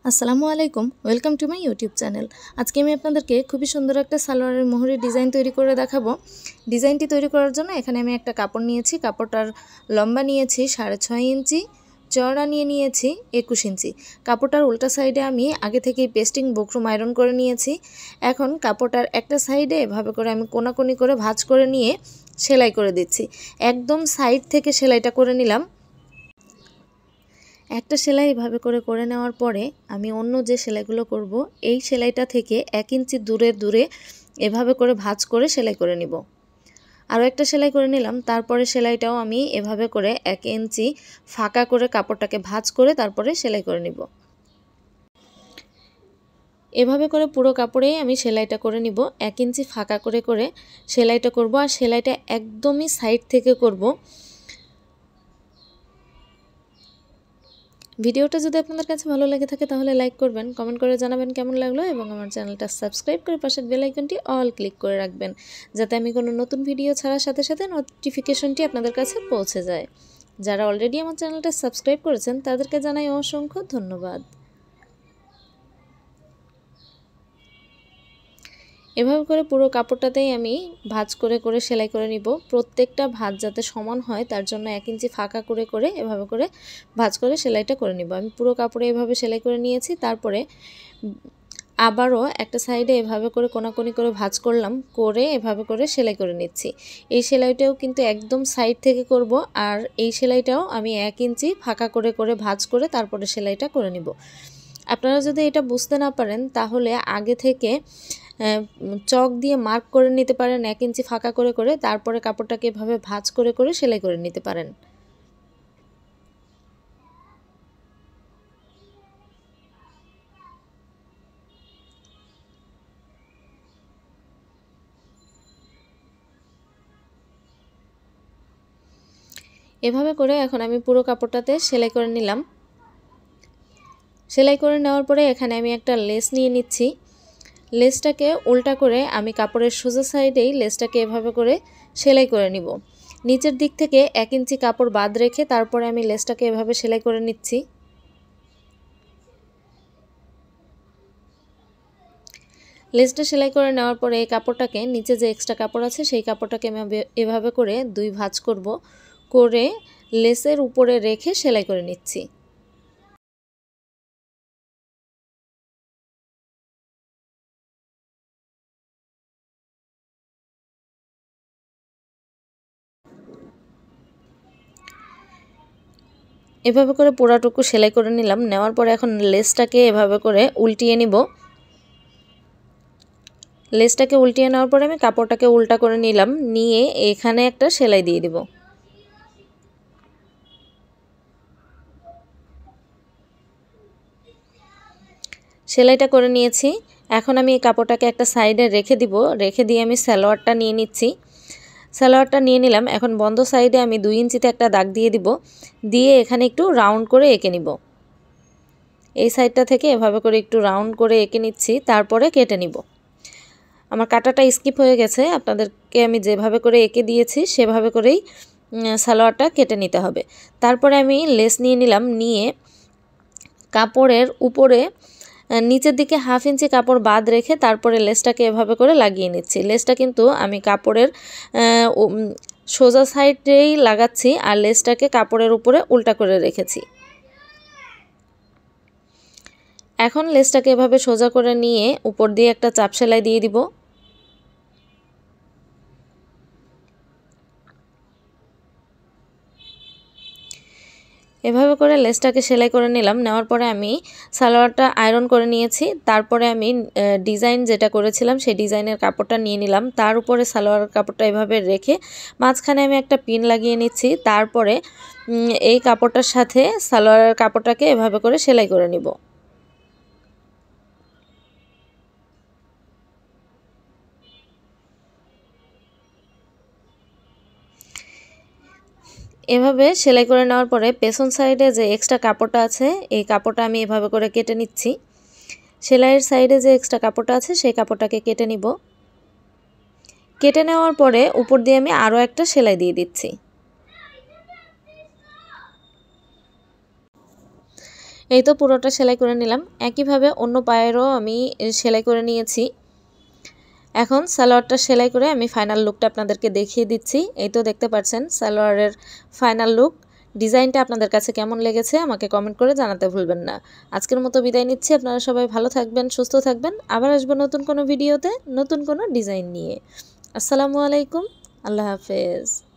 আসসালামু আলাইকুম, welcome to my YouTube channel. আজকে আমি আপনাদেরকে খুবই সুন্দর একটা সালোয়ারের মোহরি ডিজাইন তৈরি করে দেখাবো। ডিজাইনটি তৈরি করার জন্য এখানে আমি একটা কাপড় নিয়েছি। কাপড়টার লম্বা নিয়েছি 6.5 ইঞ্চি, চওড়া নিয়েছি 21 ইঞ্চি। কাপড়টার উল্টা সাইডে আমি আগে থেকেই পেস্টিং বুকরুম আয়রন করে নিয়েছি। এখন কাপড়টার একটা সাইডে এভাবে করে আমি কোনাকুনি করে ভাঁজ করে নিয়ে সেলাই করে দিচ্ছি। একদম সাইড থেকে সেলাইটা করে নিলাম। একটা সেলাই এভাবে করে নেওয়ার পরে আমি অন্য যে সেলাইগুলো করব, এই সেলাইটা থেকে 1 ইঞ্চি দূরে এভাবে করে ভাঁজ করে সেলাই করে নিব। আরও একটা সেলাই করে নিলাম। তারপরে সেলাইটাও আমি এভাবে করে 1 ইঞ্চি ফাঁকা করে কাপড়টাকে ভাঁজ করে তারপরে সেলাই করে নিব। এভাবে করে পুরো কাপড়েই আমি সেলাইটা করে নিব। 1 ইঞ্চি ফাঁকা করে সেলাইটা করব, আর সেলাইটা একদমই সাইড থেকে করব। ভিডিওটা যদি আপনাদের কাছে ভালো লেগে থাকে তাহলে লাইক করবেন, কমেন্ট করে জানাবেন কেমন লাগলো, এবং আমার চ্যানেলটা সাবস্ক্রাইব করে পাশের বেল আইকনটি অল ক্লিক করে রাখবেন, যাতে আমি কোনো নতুন ভিডিও ছাড়ার সাথে সাথে নোটিফিকেশনটি আপনাদের কাছে পৌঁছে যায়। যারা অলরেডি আমার চ্যানেলটা সাবস্ক্রাইব করেছেন তাদেরকে জানাই অসংখ্য ধন্যবাদ। এভাবে করে পুরো কাপড়টাতেই আমি ভাঁজ করে সেলাই করে নিব। প্রত্যেকটা ভাঁজ যাতে সমান হয় তার জন্য 1 ইঞ্চি ফাঁকা করে এভাবে করে ভাঁজ করে সেলাইটা করে নিব। আমি পুরো কাপড়ে এভাবে সেলাই করে নিয়েছি। তারপরে আবারও একটা সাইডে এভাবে করে কোনাকুনি করে ভাঁজ করলাম, করে এভাবে করে সেলাই করে নিচ্ছি। এই সেলাইটাও কিন্তু একদম সাইড থেকে করব, আর এই সেলাইটাও আমি 1 ইঞ্চি ফাঁকা করে ভাঁজ করে তারপরে সেলাইটা করে নিব। আপনারা যদি এটা বুঝতে না পারেন তাহলে আগে থেকে চক দিয়ে মার্ক করে নিতে পারেন 1 ইঞ্চি ফাঁকা করে তারপরে কাপড়টাকে এভাবে ভাঁজ করে সেলাই করে নিতে পারেন। এভাবে করে এখন আমি পুরো কাপড়টাতে সেলাই করে নিলাম। সেলাই করে নেওয়ার পরে এখানে আমি একটা লেস নিয়ে নিচ্ছি। লেসটাকে উল্টা করে আমি কাপড়ের সোজা সাইডেই লেসটাকে এভাবে করে সেলাই করে নিব। নিচের দিক থেকে 1 ইঞ্চি কাপড় বাদ রেখে তারপরে আমি লেসটাকে এভাবে সেলাই করে নিচ্ছি। লেসটা সেলাই করে নেওয়ার পরে এই কাপড়টাকে, নিচে যে এক্সট্রা কাপড় আছে সেই কাপড়টাকে আমি এভাবে করে 2 ভাঁজ করে লেসের উপরে রেখে সেলাই করে নিচ্ছি। এভাবে করে পুরাটুকু সেলাই করে নিলাম। নেওয়ার পরে এখন লেসটাকে এভাবে করে উল্টিয়ে নিব। লেসটাকে উল্টিয়ে নেওয়ার পরে আমি কাপড়টাকে উল্টা করে নিলাম, নিয়ে এখানে একটা সেলাই দিয়ে দিব। সেলাইটা করে নিয়েছি। এখন আমি এই কাপড়টাকে একটা সাইডে রেখে দিব। রেখে দিয়ে আমি সালোয়ারটা নিয়ে নিচ্ছি। সালোয়ারটা নিয়ে নিলাম। এখন বন্ধ সাইডে আমি 2 ইঞ্চিতে একটা দাগ দিয়ে দিব। দিয়ে এখানে একটু রাউন্ড করে এঁকে নিব। এই সাইডটা থেকে এভাবে করে একটু রাউন্ড করে এঁকে নিচ্ছি, তারপরে কেটে নিব। আমার কাটাটা স্কিপ হয়ে গেছে, আপনাদেরকে আমি যেভাবে করে এঁকে দিয়েছি সেভাবে করেই সালোয়ারটা কেটে নিতে হবে। তারপরে আমি লেস নিয়ে নিলাম, নিয়ে কাপড়ের উপরে নিচের দিকে 1/2 ইঞ্চি কাপড় বাদ রেখে তারপরে লেসটাকে এভাবে করে লাগিয়ে নিচ্ছি। লেসটা কিন্তু আমি কাপড়ের সোজা সাইডেই লাগাচ্ছি, আর লেসটাকে কাপড়ের উপরে উল্টা করে রেখেছি। এখন লেসটাকে এভাবে সোজা করে নিয়ে উপর দিয়ে একটা চাপ সেলাই দিয়ে দিব। এভাবে করে লেসটাকে সেলাই করে নিলাম। নেওয়ার পরে আমি সালোয়ারটা আয়রন করে নিয়েছি। তারপরে আমি ডিজাইন যেটা করেছিলাম সেই ডিজাইনের কাপড়টা নিয়ে নিলাম। তার উপরে সালোয়ার কাপড়টা এভাবে রেখে মাঝখানে আমি একটা পিন লাগিয়ে নিচ্ছি। তারপরে এই কাপড়টার সাথে সালোয়ারের কাপড়টাকে এভাবে করে সেলাই করে নিব। এভাবে সেলাই করে নেওয়ার পরে পেছন সাইডে যে এক্সট্রা কাপড়টা আছে এই কাপড়টা আমি এভাবে করে কেটে নিচ্ছি। সেলাইয়ের সাইডে যে এক্সট্রা কাপড়টা আছে সেই কাপড়টাকে কেটে নিব। কেটে নেওয়ার পরে উপর দিয়ে আমি আরও একটা সেলাই দিয়ে দিচ্ছি। এই তো পুরোটা সেলাই করে নিলাম। একইভাবে অন্য পায়েরও আমি সেলাই করে নিয়েছি। এখন সালোয়ারটা সেলাই করে আমি ফাইনাল লুকটা আপনাদেরকে দেখিয়ে দিচ্ছি। এই তো দেখতে পাচ্ছেন সালোয়ারের ফাইনাল লুক। ডিজাইনটা আপনাদের কাছে কেমন লেগেছে আমাকে কমেন্ট করে জানাতে ভুলবেন না। আজকের মতো বিদায় নিচ্ছি। আপনারা সবাই ভালো থাকবেন, সুস্থ থাকবেন। আবার আসবো নতুন কোনো ভিডিওতে, নতুন কোনো ডিজাইন নিয়ে। আসসালামু আলাইকুম, আল্লাহ হাফেজ।